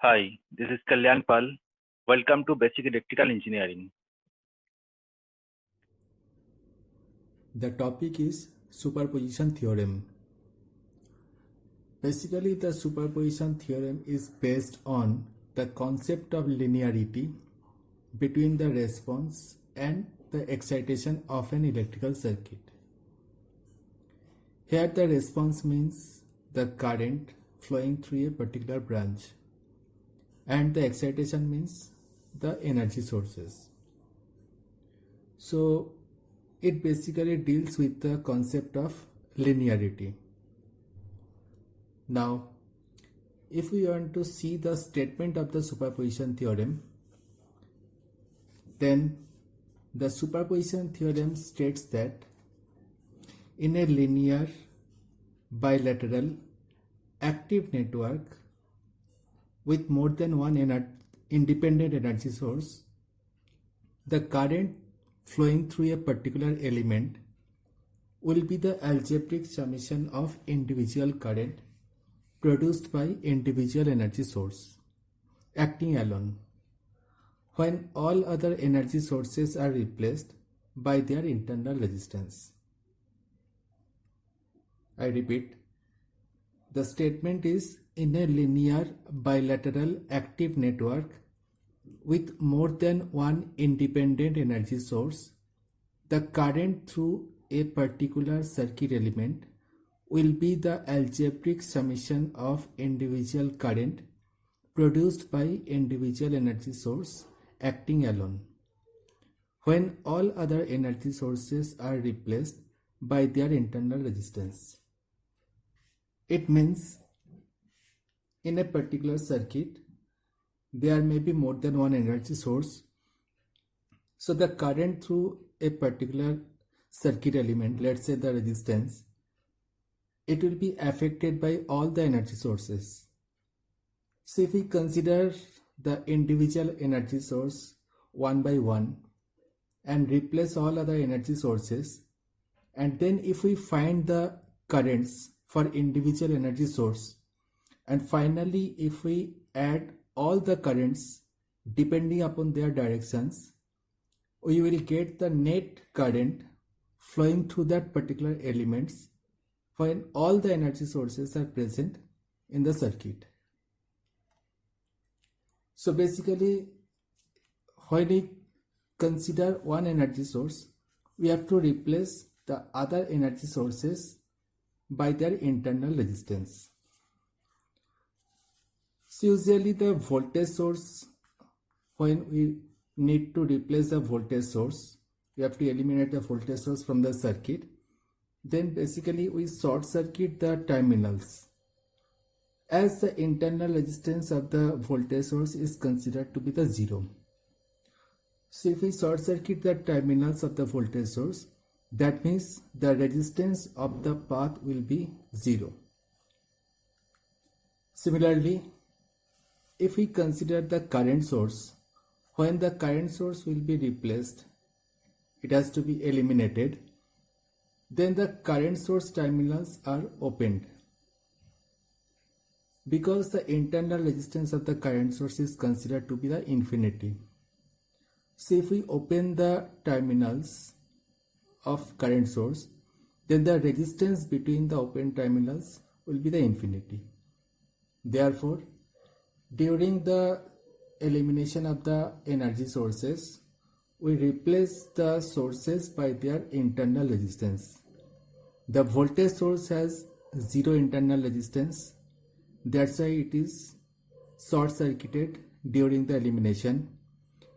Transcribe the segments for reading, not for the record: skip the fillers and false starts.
Hi, this is Kalyan Pal. Welcome to Basic Electrical Engineering. The topic is superposition theorem. Basically, the superposition theorem is based on the concept of linearity between the response and the excitation of an electrical circuit. Here the response means the current flowing through a particular branch, and the excitation means the energy sources. So it basically deals with the concept of linearity. Now, if we want to see the statement of the superposition theorem, then the superposition theorem states that in a linear bilateral active network with more than one independent energy source, the current flowing through a particular element will be the algebraic summation of individual current produced by individual energy source acting alone, when all other energy sources are replaced by their internal resistance. I repeat, the statement is in a linear bilateral active network with more than one independent energy source, the current through a particular circuit element will be the algebraic summation of individual current produced by individual energy source acting alone, when all other energy sources are replaced by their internal resistance. It means in a particular circuit there may be more than one energy source, so the current through a particular circuit element, let's say the resistance, it will be affected by all the energy sources. So if we consider the individual energy source one by one and replace all other energy sources, and then if we find the currents for individual energy source, and finally if we add all the currents depending upon their directions, we will get the net current flowing through that particular elements when all the energy sources are present in the circuit. So basically, when we consider one energy source, we have to replace the other energy sources by their internal resistance. So usually the voltage source, when we need to replace the voltage source, we have to eliminate the voltage source from the circuit. Then basically we short circuit the terminals, as the internal resistance of the voltage source is considered to be the zero. So if we short circuit the terminals of the voltage source, that means the resistance of the path will be zero. Similarly, if we consider the current source, when the current source will be replaced, it has to be eliminated, then the current source terminals are opened, because the internal resistance of the current source is considered to be the infinity. So if we open the terminals of current source, then the resistance between the open terminals will be the infinity. Therefore, during the elimination of the energy sources, we replace the sources by their internal resistance. The voltage source has zero internal resistance, that's why it is short circuited during the elimination,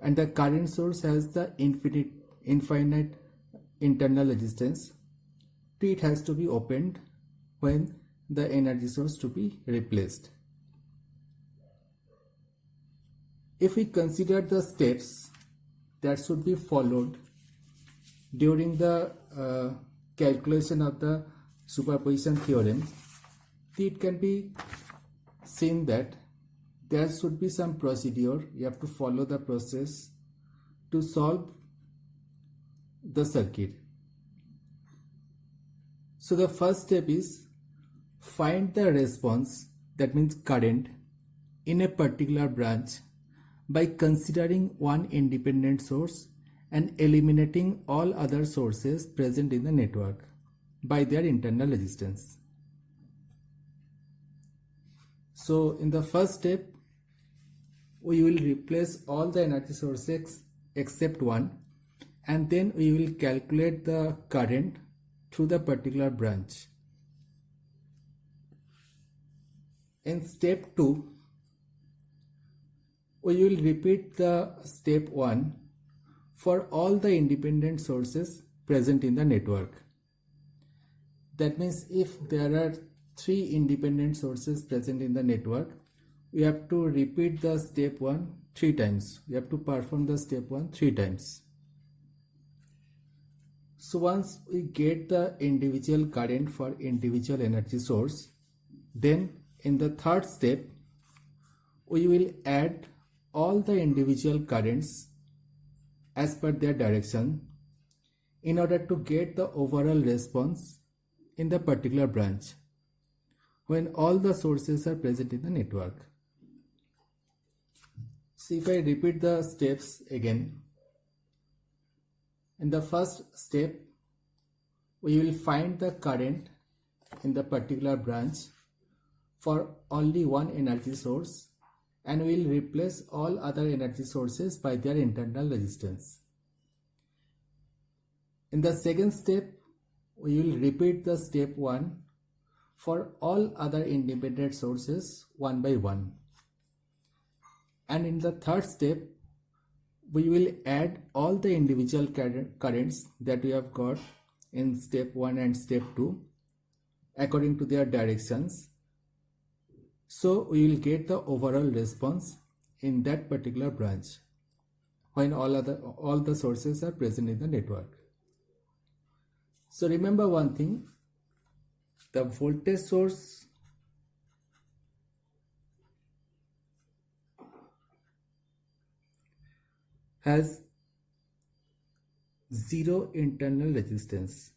and the current source has the infinite internal resistance, so it has to be opened when the energy source to be replaced. If we consider the steps that should be followed during the calculation of the superposition theorem, it can be seen that there should be some procedure. You have to follow the process to solve the circuit. So the first step is find the response, that means current, in a particular branch by considering one independent source and eliminating all other sources present in the network by their internal resistance. So in the first step, we will replace all the energy sources except one, and then we will calculate the current through the particular branch. In step 2, we will repeat the step 1 for all the independent sources present in the network. That means if there are 3 independent sources present in the network, we have to repeat the step 1 3 times. We have to perform the step 1 3 times. So once we get the individual current for individual energy source, then in the third step, we will add all the individual currents as per their direction in order to get the overall response in the particular branch when all the sources are present in the network. So if I repeat the steps again, in the first step, we will find the current in the particular branch for only one energy source, and we will replace all other energy sources by their internal resistance. In the second step, we will repeat the step 1 for all other independent sources one by one. And in the third step, we will add all the individual currents that we have got in step 1 and step 2 according to their directions. So we will get the overall response in that particular branch when all the sources are present in the network. So remember one thing, the voltage source has zero internal resistance.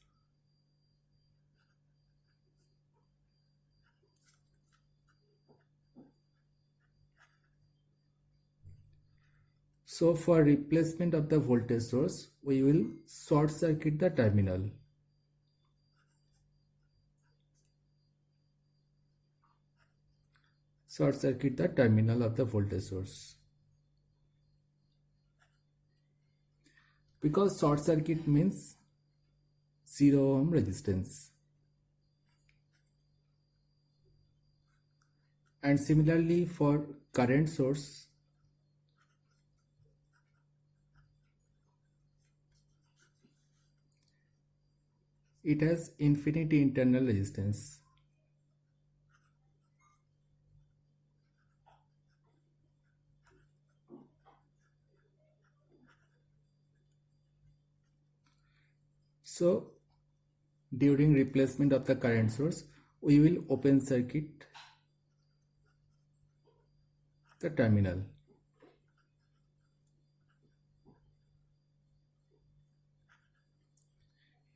So for replacement of the voltage source, we will short circuit the terminal. Short circuit the terminal of the voltage source. Because short circuit means 0 ohm resistance. And similarly for current source, it has infinity internal resistance. So during replacement of the current source, we will open circuit the terminal.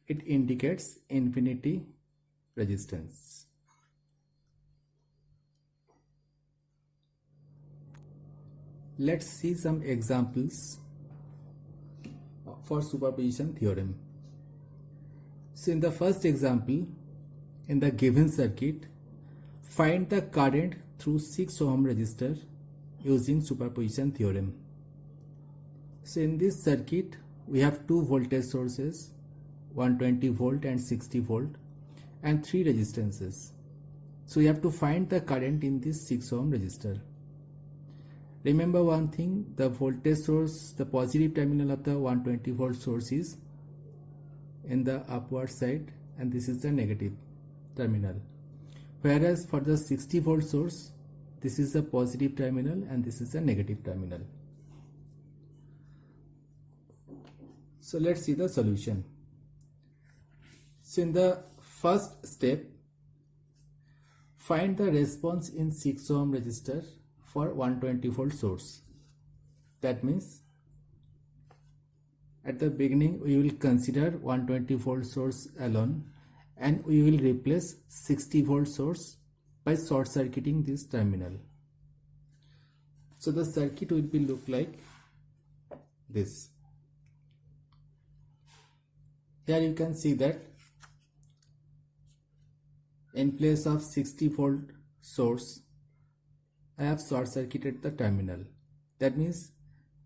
It indicates infinity resistance. Let's see some examples for superposition theorem. So in the first example, in the given circuit, find the current through 6 ohm resistor using superposition theorem. So in this circuit, we have two voltage sources, 120 volt and 60 volt, and 3 resistances. So we have to find the current in this 6 ohm resistor. Remember one thing, the voltage source, the positive terminal of the 120 volt source is in the upward side, and this is the negative terminal. Whereas for the 60 volt source, this is the positive terminal and this is the negative terminal. So let's see the solution. So in the first step, find the response in 6 ohm resistor for 120 volt source. That means at the beginning we will consider 120 volt source alone, and we will replace 60 volt source by short circuiting this terminal. So the circuit will be look like this. Here you can see that in place of 60 volt source, I have short circuited the terminal. That means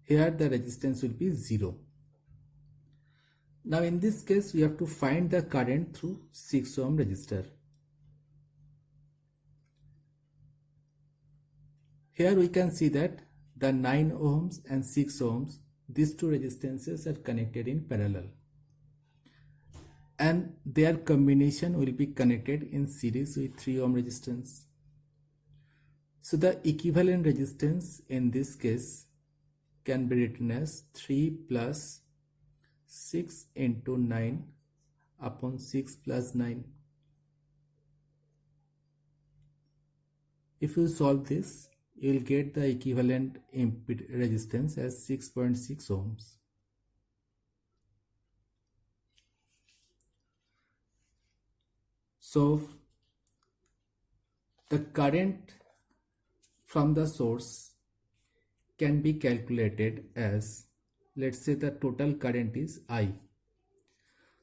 here the resistance will be 0. Now in this case we have to find the current through 6 ohm resistor. Here we can see that the 9 ohms and 6 ohms, these two resistances are connected in parallel, and their combination will be connected in series with 3 ohm resistance. So the equivalent resistance in this case can be written as 3 plus 6 into 9 upon 6 plus 9. If you solve this, you will get the equivalent resistance as 6.6 ohms. So the current from the source can be calculated as, let's say the total current is I.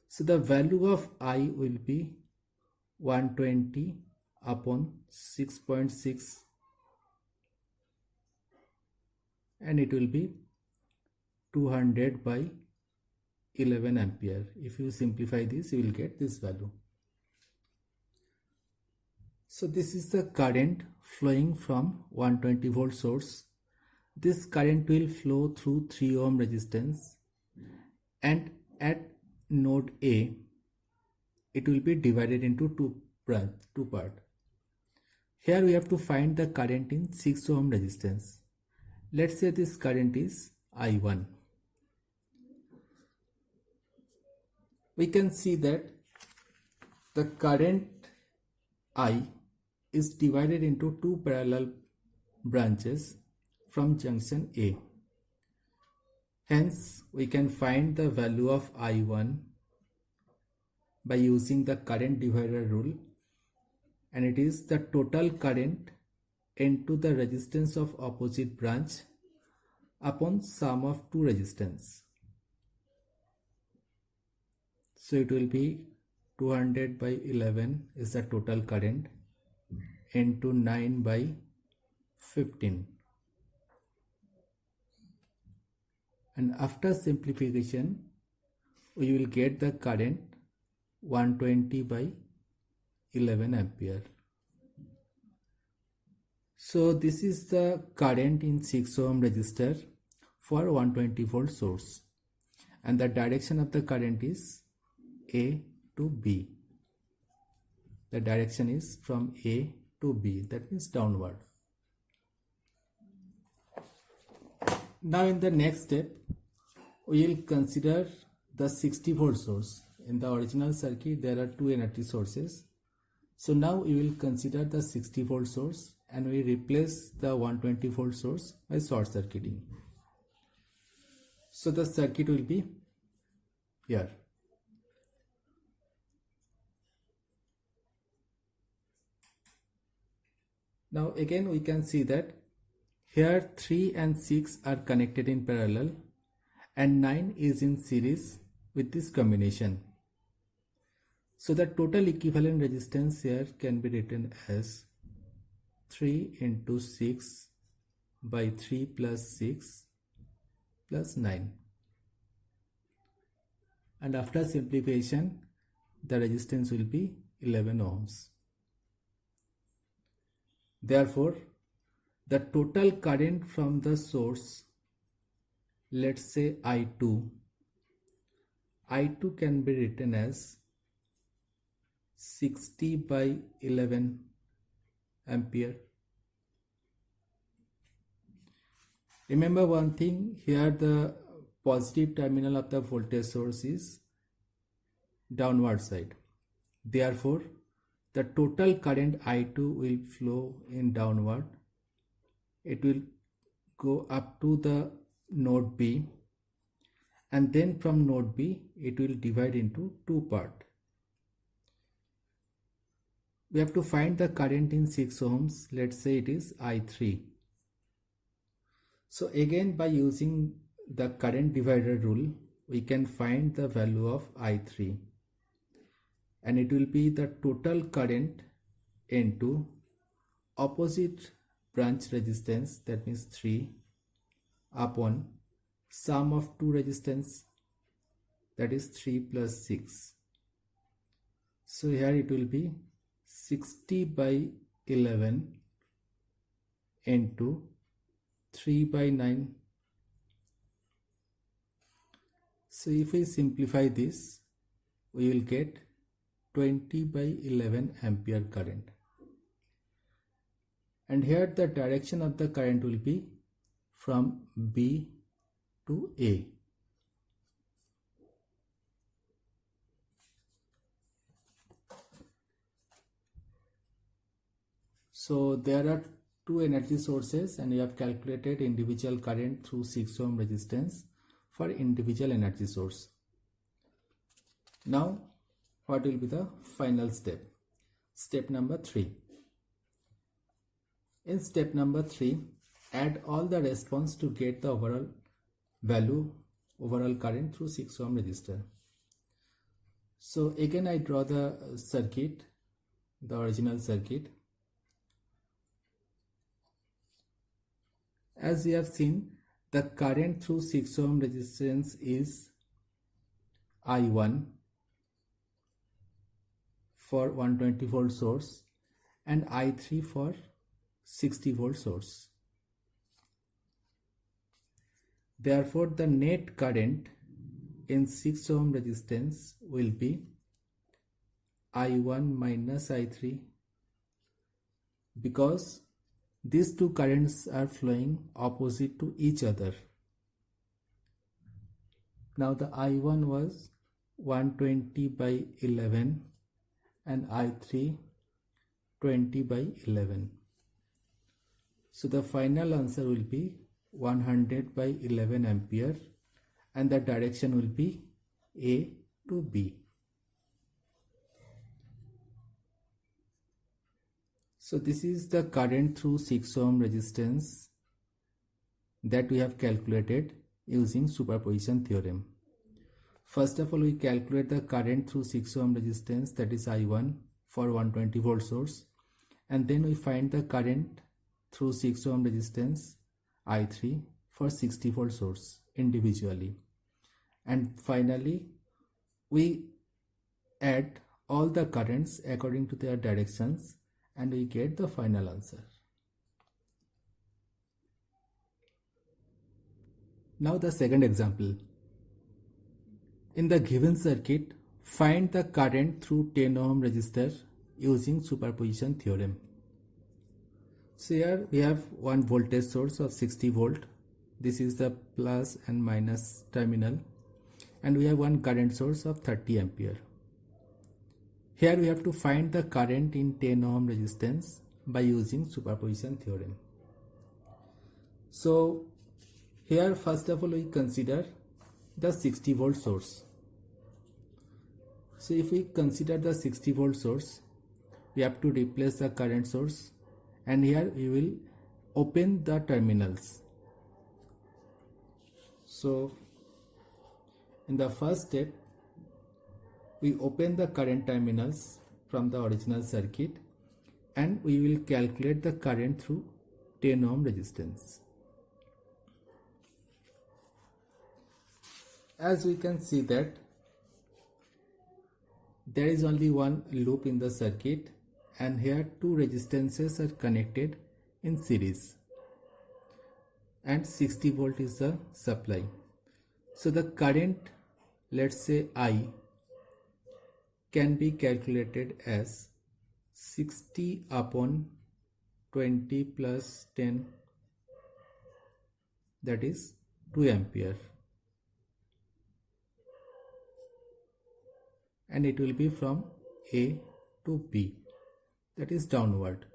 So the value of I will be 120 upon 6.6, and it will be 200 by 11 ampere. If you simplify this, you will get this value. So this is the current flowing from 120 volt source. This current will flow through 3 ohm resistance, and at node A it will be divided into two parts. Here we have to find the current in 6 ohm resistance. Let's say this current is I1. We can see that the current I is divided into two parallel branches from junction A. Hence, we can find the value of I1 by using the current divider rule, and it is the total current into the resistance of opposite branch upon sum of two resistance. So it will be 200 by 11 is the total current into 9 by 15. And after simplification, we will get the current 120 by 11 ampere. So this is the current in 6 ohm resistor for 120 volt source, and the direction of the current is A to B. The direction is from A to B, that means downward. Now in the next step, we will consider the 60 volt source. In the original circuit there are two energy sources. So now we will consider the 60 volt source, and we replace the 120 volt source by short circuiting. So the circuit will be here. Now again we can see that here 3 and 6 are connected in parallel, and 9 is in series with this combination. So the total equivalent resistance here can be written as 3 into 6 by 3 plus 6 plus 9. And after simplification, the resistance will be 11 ohms. Therefore, the total current from the source, let's say I2 can be written as 60 by 11 ampere. Remember one thing, here the positive terminal of the voltage source is downward side. Therefore, the total current I2 will flow in downward. It will go up to the node B, and then from node B it will divide into two parts. We have to find the current in 6 ohms. Let's say it is I3. So again, by using the current divider rule, we can find the value of I3, and it will be the total current into opposite branch resistance, that means 3, upon sum of two resistance, that is 3 plus 6. So here it will be 60 by 11 into 3 by 9. So if we simplify this, we will get 20 by 11 ampere current. And here the direction of the current will be from B to A. So there are two energy sources, and we have calculated individual current through 6 ohm resistance for individual energy source. Now what will be the final step? Step number 3. In step number 3, add all the response to get the overall value, overall current through 6 ohm resistor. So again I draw the circuit, the original circuit. As we have seen, the current through 6 ohm resistance is I1 for 120 volt source and I3 for 60 volt source. Therefore, the net current in 6 ohm resistance will be I1 minus I3, because these two currents are flowing opposite to each other. Now the I1 was 120 by 11 and I3 20 by 11. So the final answer will be 100 by 11 ampere, and the direction will be A to B. So this is the current through 6 ohm resistance that we have calculated using superposition theorem. First of all, we calculate the current through 6 ohm resistance, that is I1 for 120 volt source, and then we find the current through 6 ohm resistance I3 for 60 volt source individually, and finally we add all the currents according to their directions and we get the final answer. Now the second example. In the given circuit, find the current through 10 ohm resistor using superposition theorem. So here we have one voltage source of 60 volt. This is the plus and minus terminal, and we have one current source of 30 ampere. Here we have to find the current in 10 ohm resistance by using superposition theorem. So here first of all we consider the 60 volt source. So if we consider the 60 volt source, we have to replace the current source, and here we will open the terminals. So in the first step, we open the current terminals from the original circuit, and we will calculate the current through 10 ohm resistance. As we can see that there is only one loop in the circuit, and here two resistances are connected in series, and 60 volt is the supply. So the current, let's say I, can be calculated as 60 upon 20 plus 10, that is 2 ampere, and it will be from A to B, that is downward.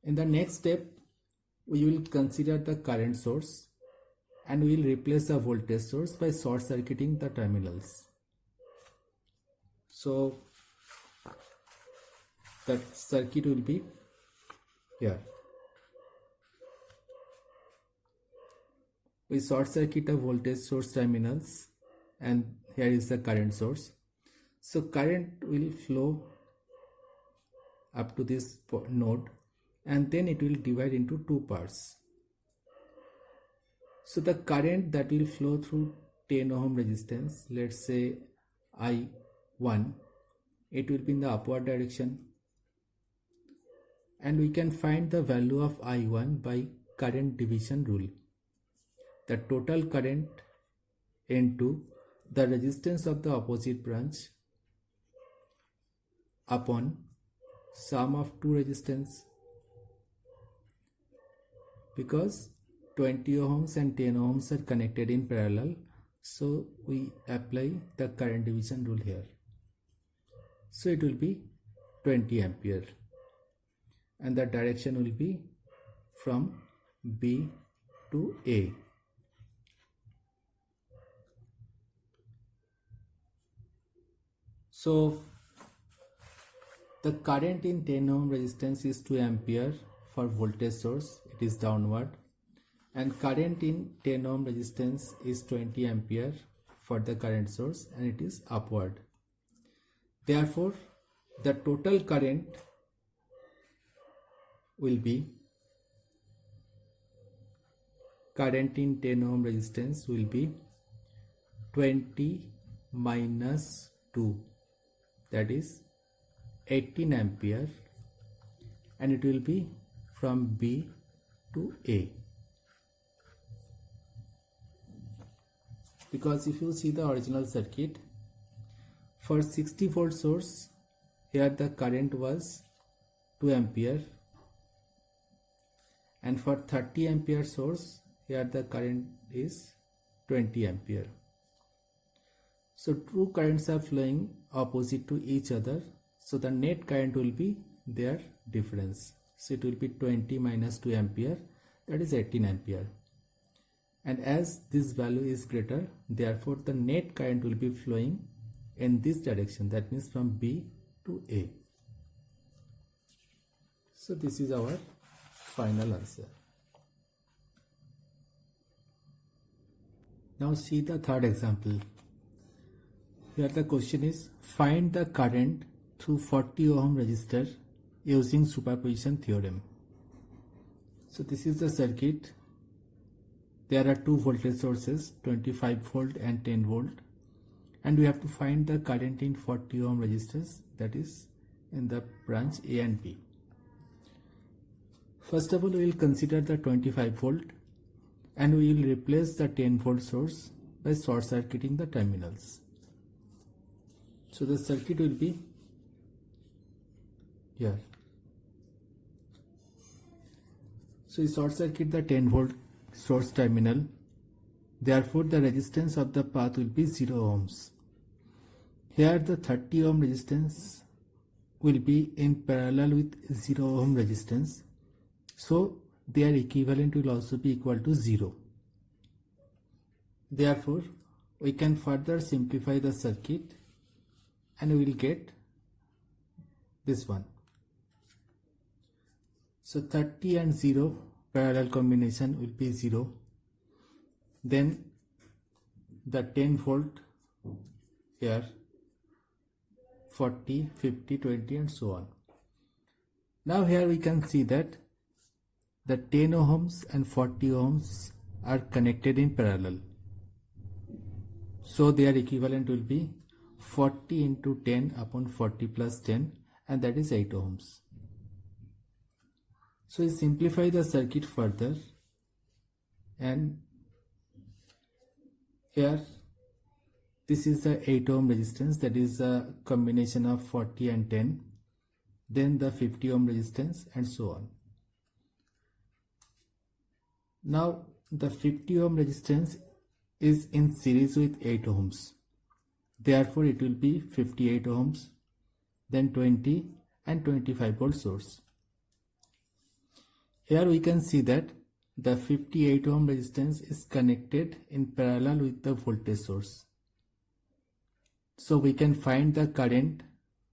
In the next step, we will consider the current source, and we will replace the voltage source by short circuiting the terminals. So the circuit will be here. We short circuit the voltage source terminals, and here is the current source. So current will flow up to this node, and then it will divide into two parts. So the current that will flow through 10 ohm resistance, let's say I1, it will be in the upward direction, and we can find the value of I1 by current division rule. The total current into the resistance of the opposite branch upon sum of two resistance, because 20 ohms and 10 ohms are connected in parallel, so we apply the current division rule here. So it will be 20 ampere, and the direction will be from B to A. So the current in 10 ohm resistance is 2 ampere for voltage source, it is downward, and current in 10 ohm resistance is 20 ampere for the current source, and it is upward. Therefore, the total current will be, current in 10 ohm resistance will be 20 minus 2, that is 18 ampere, and it will be from B to A. Because if you see the original circuit, for 60 volt source, here the current was 2 ampere, and for 30 ampere source, here the current is 20 ampere. So two currents are flowing opposite to each other, so the net current will be their difference. So it will be 20 minus 2 ampere, that is 18 ampere. And as this value is greater, therefore the net current will be flowing in this direction, that means from B to A. So this is our final answer. Now see the third example. Here the question is, find the current through 40 ohm resistor using superposition theorem. So this is the circuit. There are two voltage sources, 25 volt and 10 volt, and we have to find the current in 40 ohm resistors, that is in the branch A and B. First of all, we will consider the 25 volt, and we will replace the 10 volt source by short circuiting the terminals. So the circuit will be here. So we short circuit the 10 volt source terminal, therefore the resistance of the path will be 0 ohms. Here the 30 ohm resistance will be in parallel with 0 ohm resistance, so their equivalent will also be equal to 0. Therefore we can further simplify the circuit, and we will get this one. So 30 and 0 parallel combination will be 0. Then the 10 volt here, 40, 50, 20 and so on. Now here we can see that the 10 ohms and 40 ohms are connected in parallel. So their equivalent will be 40 into 10 upon 40 plus 10, and that is 8 ohms. So we simplify the circuit further, and here this is the 8 ohm resistance, that is a combination of 40 and 10, then the 50 ohm resistance and so on. Now the 50 ohm resistance is in series with 8 ohms. Therefore it will be 58 ohms, then 20 and 25 volt source. Here we can see that the 58 ohm resistance is connected in parallel with the voltage source. So we can find the current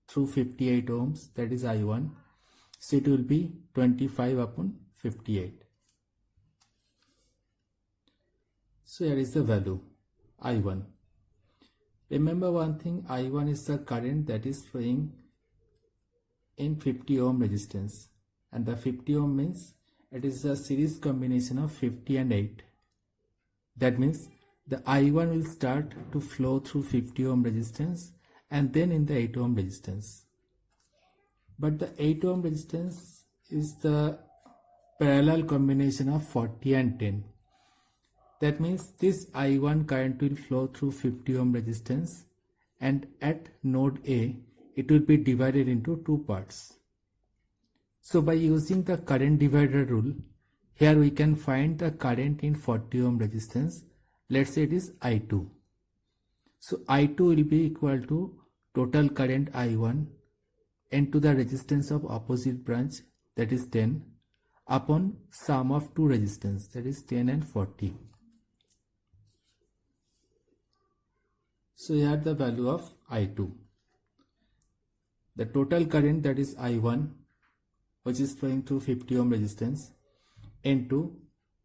through 58 ohms, that is I1. So it will be 25 upon 58. So here is the value I1. Remember one thing, I1 is the current that is flowing in 50 ohm resistance, and the 50 ohm means it is a series combination of 50 and 8. That means the I1 will start to flow through 50 ohm resistance and then in the 8 ohm resistance. But the 8 ohm resistance is the parallel combination of 40 and 10. That means this I1 current will flow through 50 ohm resistance, and at node A it will be divided into two parts. So by using the current divider rule, here we can find the current in 40 ohm resistance. Let's say it is I2. So I2 will be equal to total current I1 into the resistance of opposite branch, that is 10, upon sum of two resistance, that is 10 and 40. So here the value of I2. The total current, that is I1, which is flowing through 50 ohm resistance, into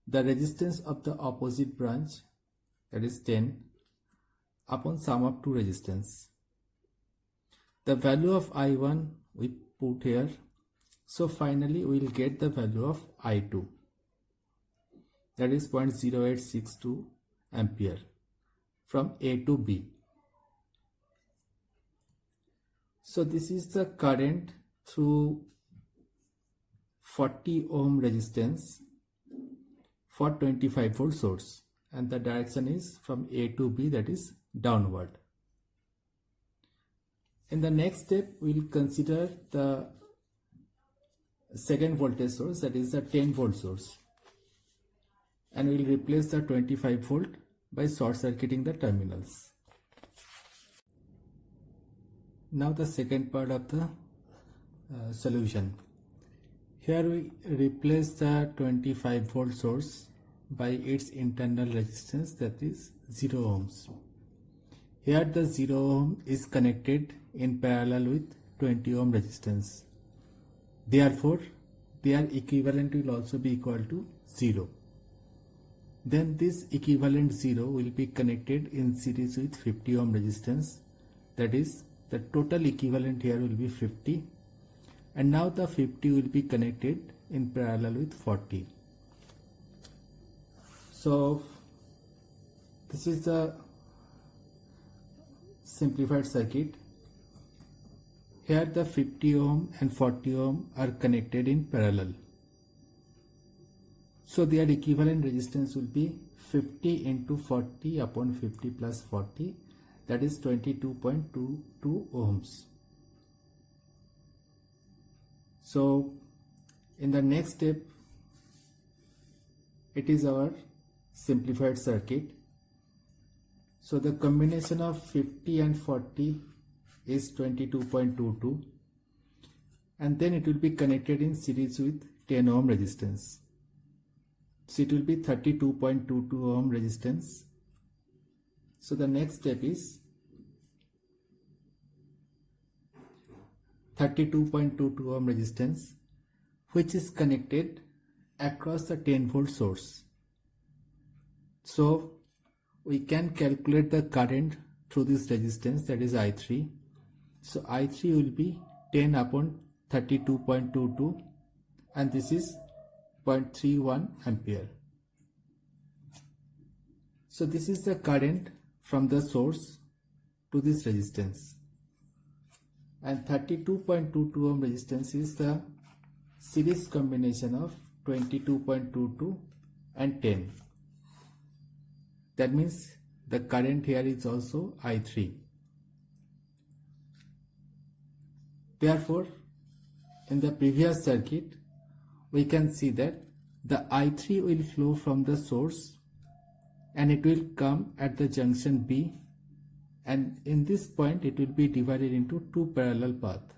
the resistance of the opposite branch, that is 10, upon sum of two resistance. The value of I1 we put here. So finally we will get the value of I2, that is 0.0862 ampere from A to B. So this is the current through 40 ohm resistance for 25 volt source, and the direction is from A to B, that is downward. In the next step we will consider the second voltage source, that is the 10 volt source, and we will replace the 25 volt by short circuiting the terminals. Now the second part of the solution. Here we replace the 25 volt source by its internal resistance, that is 0 ohms. Here the 0 ohm is connected in parallel with 20 ohm resistance. Therefore their equivalent will also be equal to 0. Then this equivalent 0 will be connected in series with 50 ohm resistance, that is the total equivalent here will be 50, and now the 50 will be connected in parallel with 40. So this is the simplified circuit. Here the 50 ohm and 40 ohm are connected in parallel. So their equivalent resistance will be 50 into 40 upon 50 plus 40, that is 22.22 ohms. So in the next step, it is our simplified circuit. So the combination of 50 and 40 is 22.22, and then it will be connected in series with 10 ohm resistance. So it will be 32.22 ohm resistance. So the next step is 32.22 ohm resistance, which is connected across the 10 volt source. So we can calculate the current through this resistance, that is I3. So I3 will be 10 upon 32.22, and this is 0.31 ampere. So this is the current from the source to this resistance, and 32.22 ohm resistance is the series combination of 22.22 and 10. That means the current here is also I3. Therefore, in the previous circuit, we can see that the I3 will flow from the source and it will come at the junction B, and in this point it will be divided into two parallel paths.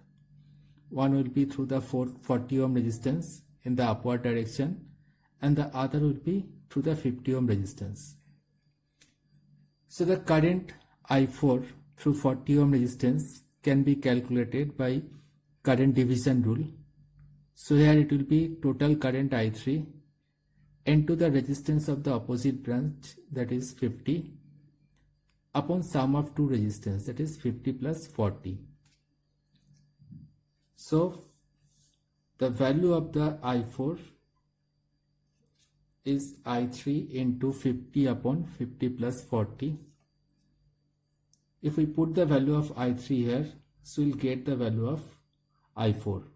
One will be through the 40 ohm resistance in the upward direction, and the other will be through the 50 ohm resistance. So the current I4 through 40 ohm resistance can be calculated by current division rule. So here it will be total current I3 into the resistance of the opposite branch, that is 50, upon sum of two resistance, that is 50 plus 40. So the value of the I4 is I3 into 50 upon 50 plus 40. If we put the value of I3 here, so we'll get the value of I4.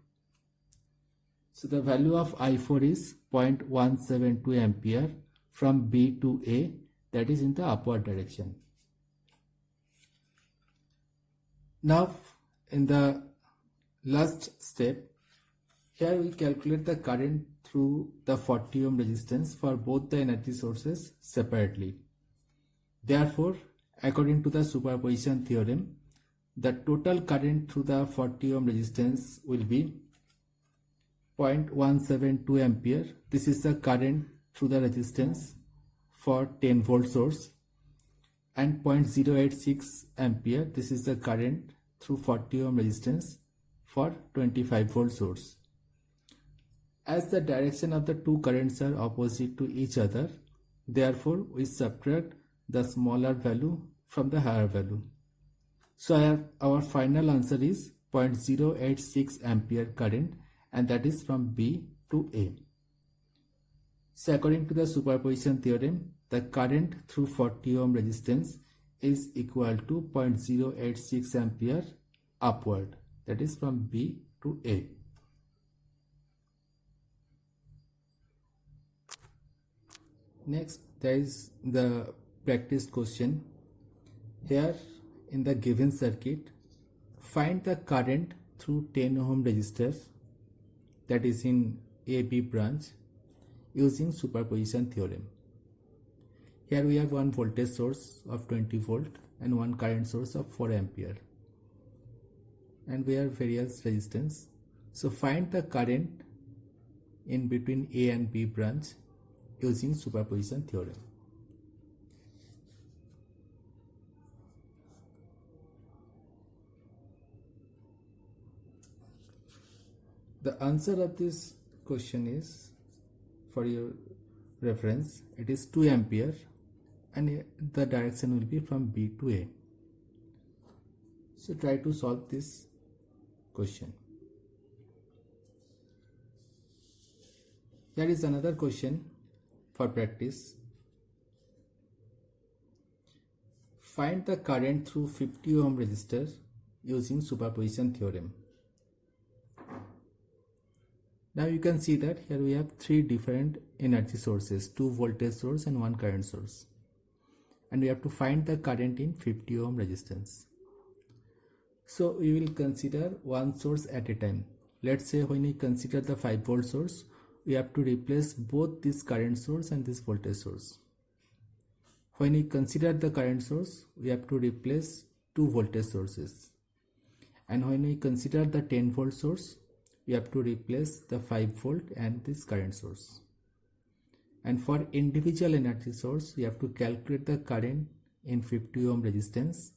So the value of I4 is 0.172 ampere from B to A, that is in the upward direction. Now in the last step, here we calculate the current through the 40 ohm resistance for both the energy sources separately. Therefore, according to the superposition theorem, the total current through the 40 ohm resistance will be 0.172 ampere. This is the current through the resistance for 10 volt source, and 0.086 ampere. This is the current through 40 ohm resistance for 25 volt source. As the direction of the two currents are opposite to each other, therefore we subtract the smaller value from the higher value. So our final answer is 0.086 ampere current, and that is from B to A. So according to the superposition theorem, the current through 40 ohm resistance is equal to 0.086 ampere upward, that is from B to A. Next, there is the practice question. Here in the given circuit, find the current through 10 ohm resistor, that is in AB branch, using superposition theorem. Here we have one voltage source of 20 volt and one current source of 4 ampere, and we have various resistance. So find the current in between A and B branch using superposition theorem. The answer of this question is, for your reference, it is 2 ampere, and the direction will be from B to A. So try to solve this question. Here is another question for practice. Find the current through 50 ohm resistor using superposition theorem. Now you can see that here we have three different energy sources, two voltage source and one current source, and we have to find the current in 50 ohm resistance. So we will consider one source at a time. Let's say when we consider the 5 volt source, we have to replace both this current source and this voltage source. When we consider the current source, we have to replace two voltage sources, and when we consider the 10 volt source, we have to replace the 5 volt and this current source. And for individual energy source, we have to calculate the current in 50 ohm resistance,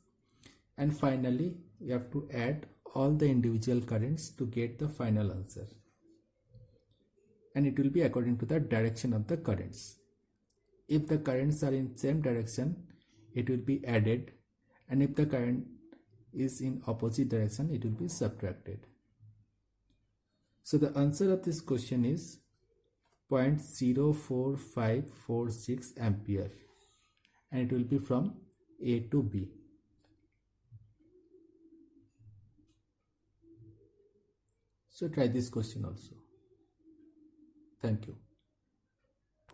and finally we have to add all the individual currents to get the final answer, and it will be according to the direction of the currents. If the currents are in same direction, it will be added, and if the current is in opposite direction, it will be subtracted. So the answer of this question is 0.04546 ampere, and it will be from A to B. So try this question also. Thank you.